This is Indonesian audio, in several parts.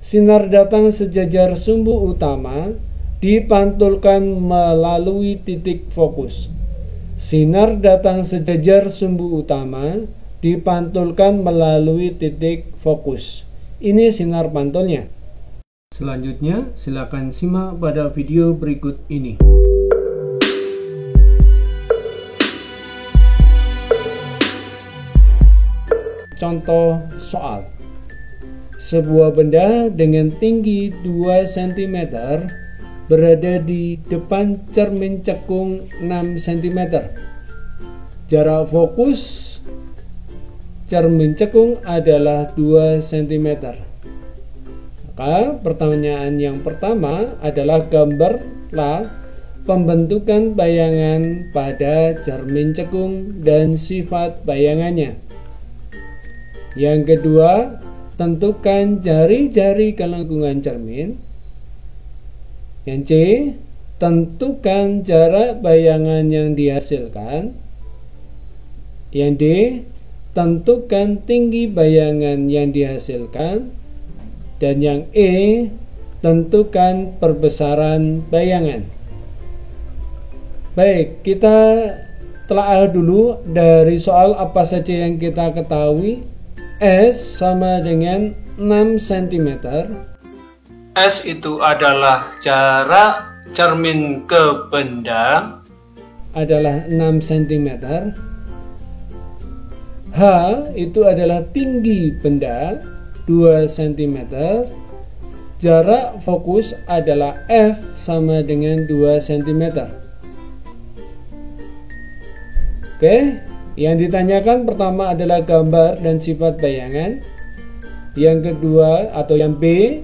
Sinar datang sejajar sumbu utama dipantulkan melalui titik fokus. Sinar datang sejajar sumbu utama dipantulkan melalui titik fokus. Ini sinar pantulnya. Selanjutnya, silakan simak pada video berikut ini. Contoh soal. Sebuah benda dengan tinggi 2 cm berada di depan cermin cekung 6 cm. Jarak fokus cermin cekung adalah 2 cm. Maka pertanyaan yang pertama adalah gambarlah pembentukan bayangan pada cermin cekung dan sifat bayangannya. Yang kedua, tentukan jari-jari kelengkungan cermin. Yang C, tentukan jarak bayangan yang dihasilkan. Yang D, tentukan tinggi bayangan yang dihasilkan. Dan yang E, tentukan perbesaran bayangan. Baik, kita telaah dulu dari soal apa saja yang kita ketahui. S sama dengan 6 cm. S itu adalah jarak cermin ke benda, adalah 6 cm. H itu adalah tinggi benda, 2 cm. Jarak fokus adalah F sama dengan 2 cm. Oke, yang ditanyakan pertama adalah gambar dan sifat bayangan. Yang kedua atau yang B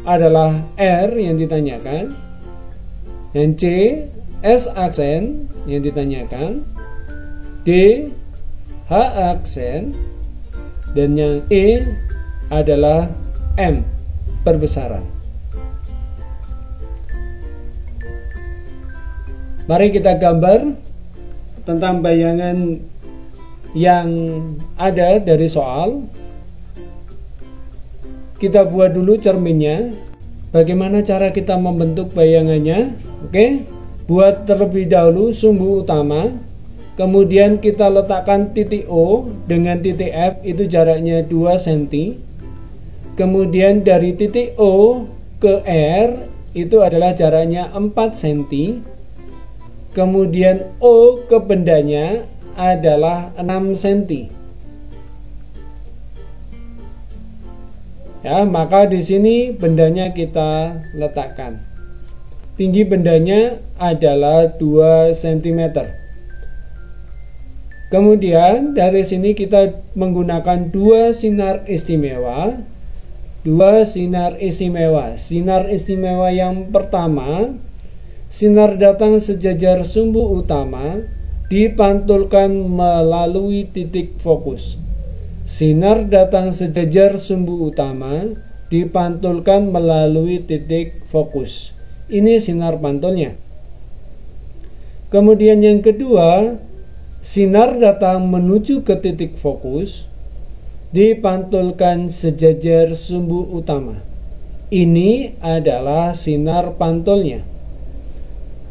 adalah R yang ditanyakan. Yang C, S aksen yang ditanyakan. D, H aksen. Dan yang E adalah M, perbesaran. Mari kita gambar tentang bayangan yang ada dari soal. Kita buat dulu cerminnya. Bagaimana cara kita membentuk bayangannya? Oke, buat terlebih dahulu sumbu utama. Kemudian kita letakkan titik O dengan titik F, itu jaraknya 2 cm. Kemudian dari titik O ke R itu adalah jaraknya 4 cm. Kemudian O ke bendanya adalah 6 cm. Ya, maka di sini bendanya kita letakkan. Tinggi bendanya adalah 2 cm. Kemudian dari sini kita menggunakan dua sinar istimewa. Sinar istimewa yang pertama, sinar datang sejajar sumbu utama dipantulkan melalui titik fokus. Sinar datang sejajar sumbu utama dipantulkan melalui titik fokus. Ini sinar pantulnya. Kemudian yang kedua, sinar datang menuju ke titik fokus dipantulkan sejajar sumbu utama. Ini adalah sinar pantulnya.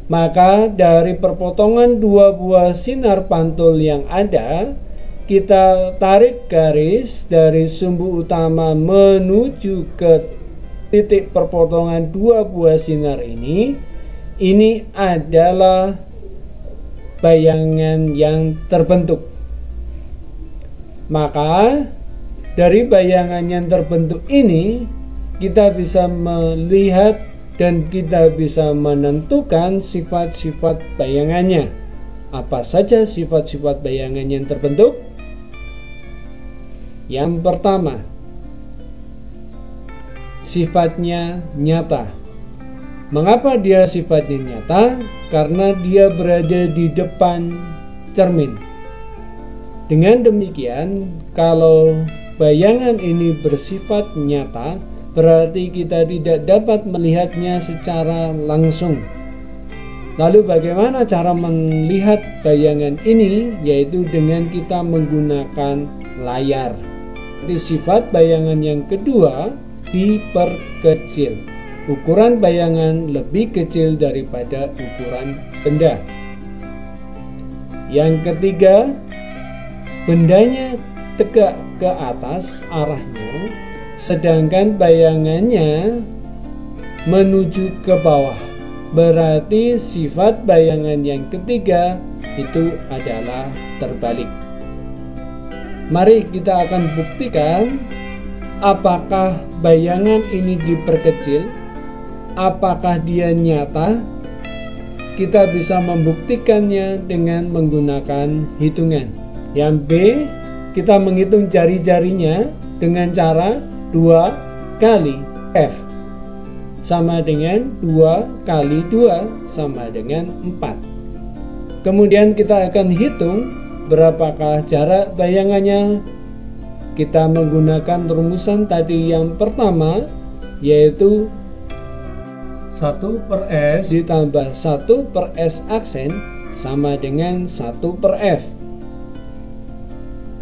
Maka dari perpotongan dua buah sinar pantul yang ada, kita tarik garis dari sumbu utama menuju ke titik perpotongan dua buah sinar ini. Ini adalah bayangan yang terbentuk. Maka dari bayangan yang terbentuk ini kita bisa melihat dan kita bisa menentukan sifat-sifat bayangannya. Apa saja sifat-sifat bayangan yang terbentuk? Yang pertama, sifatnya nyata. Mengapa dia sifatnya nyata? Karena dia berada di depan cermin. Dengan demikian, kalau bayangan ini bersifat nyata, berarti kita tidak dapat melihatnya secara langsung. Lalu bagaimana cara melihat bayangan ini? Yaitu dengan kita menggunakan layar. Jadi sifat bayangan yang kedua diperkecil. Ukuran bayangan lebih kecil daripada ukuran benda. Yang ketiga, bendanya tegak ke atas arahnya, sedangkan bayangannya menuju ke bawah. Berarti sifat bayangan yang ketiga itu adalah terbalik. Mari kita akan buktikan apakah bayangan ini diperkecil, apakah dia nyata. Kita bisa membuktikannya dengan menggunakan hitungan. Yang B, kita menghitung jari-jarinya dengan cara 2 kali F sama dengan 2 kali 2 sama dengan 4. Kemudian kita akan hitung berapakah jarak bayangannya. Kita menggunakan rumusan tadi yang pertama, yaitu 1/S ditambah 1/S aksen sama dengan 1/F.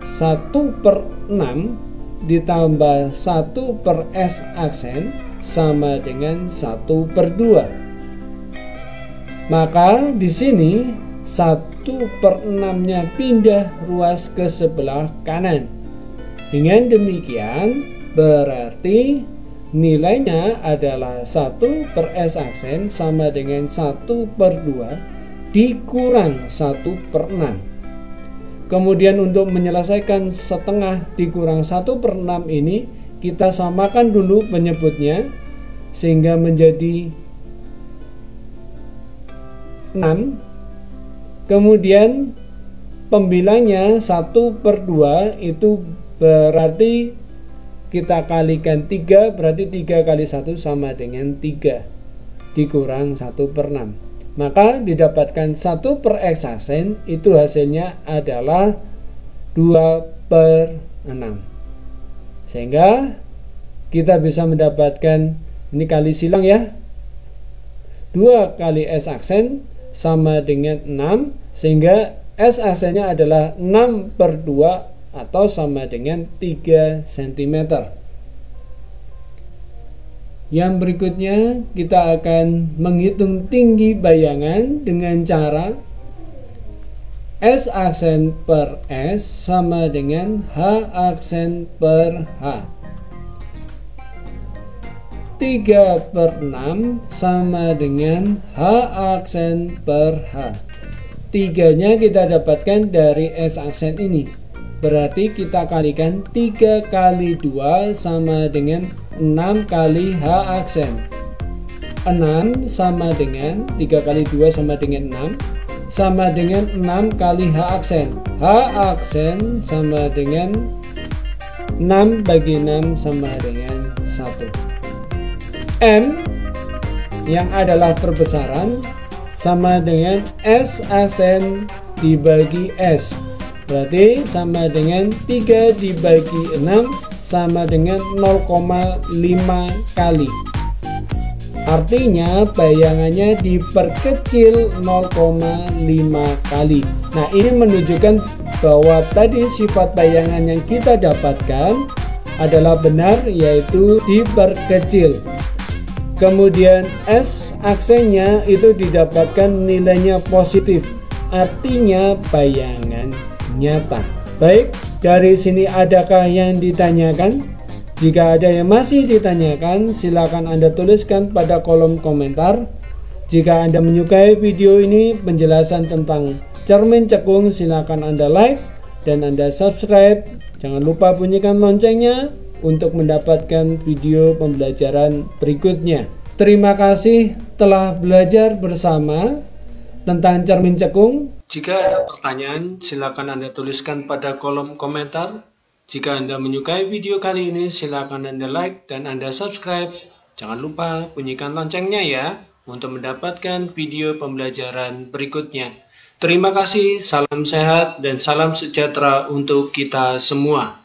1/6 ditambah 1/S aksen sama dengan 1/2. Maka di sini 1/6-nya pindah ruas ke sebelah kanan. Dengan demikian berarti nilainya adalah 1/S aksen sama dengan 1/2 dikurang 1/6. Kemudian untuk menyelesaikan setengah dikurang 1/6 ini, kita samakan dulu penyebutnya sehingga menjadi 6. Kemudian pembilangnya 1/2 itu berarti kita kalikan 3, berarti 3 kali 1 sama dengan 3 dikurang 1/6. Maka didapatkan 1/X aksen itu hasilnya adalah 2/6. Sehingga kita bisa mendapatkan, ini kali silang ya, 2 kali S aksen sama dengan 6, sehingga S aksennya adalah 6/2 atau sama dengan 3 cm. Yang berikutnya kita akan menghitung tinggi bayangan dengan cara S aksen per S sama dengan H aksen per H. 3/6 sama dengan H aksen per H. 3-nya kita dapatkan dari S aksen ini. Berarti kita kalikan 3 kali 2 sama dengan 6 kali H aksen. 6 sama dengan 3 kali 2 sama dengan 6, sama dengan 6 kali H aksen. H aksen sama dengan 6 bagi 6 sama dengan 1. M yang adalah perbesaran sama dengan S aksen dibagi S. Berarti sama dengan 3 dibagi 6 sama dengan 0,5 kali. Artinya bayangannya diperkecil 0,5 kali. Nah, ini menunjukkan bahwa tadi sifat bayangan yang kita dapatkan adalah benar, yaitu diperkecil. Kemudian S aksennya itu didapatkan nilainya positif, artinya bayangan nyata. Baik, dari sini adakah yang ditanyakan? Jika ada yang masih ditanyakan, silakan Anda tuliskan pada kolom komentar. Jika Anda menyukai video ini, penjelasan tentang cermin cekung, silakan Anda like dan Anda subscribe. Jangan lupa bunyikan loncengnya untuk mendapatkan video pembelajaran berikutnya. Terima kasih telah belajar bersama tentang cermin cekung. Jika ada pertanyaan, silakan Anda tuliskan pada kolom komentar. Jika Anda menyukai video kali ini, silakan Anda like dan Anda subscribe. Jangan lupa bunyikan loncengnya ya, untuk mendapatkan video pembelajaran berikutnya. Terima kasih, salam sehat dan salam sejahtera untuk kita semua.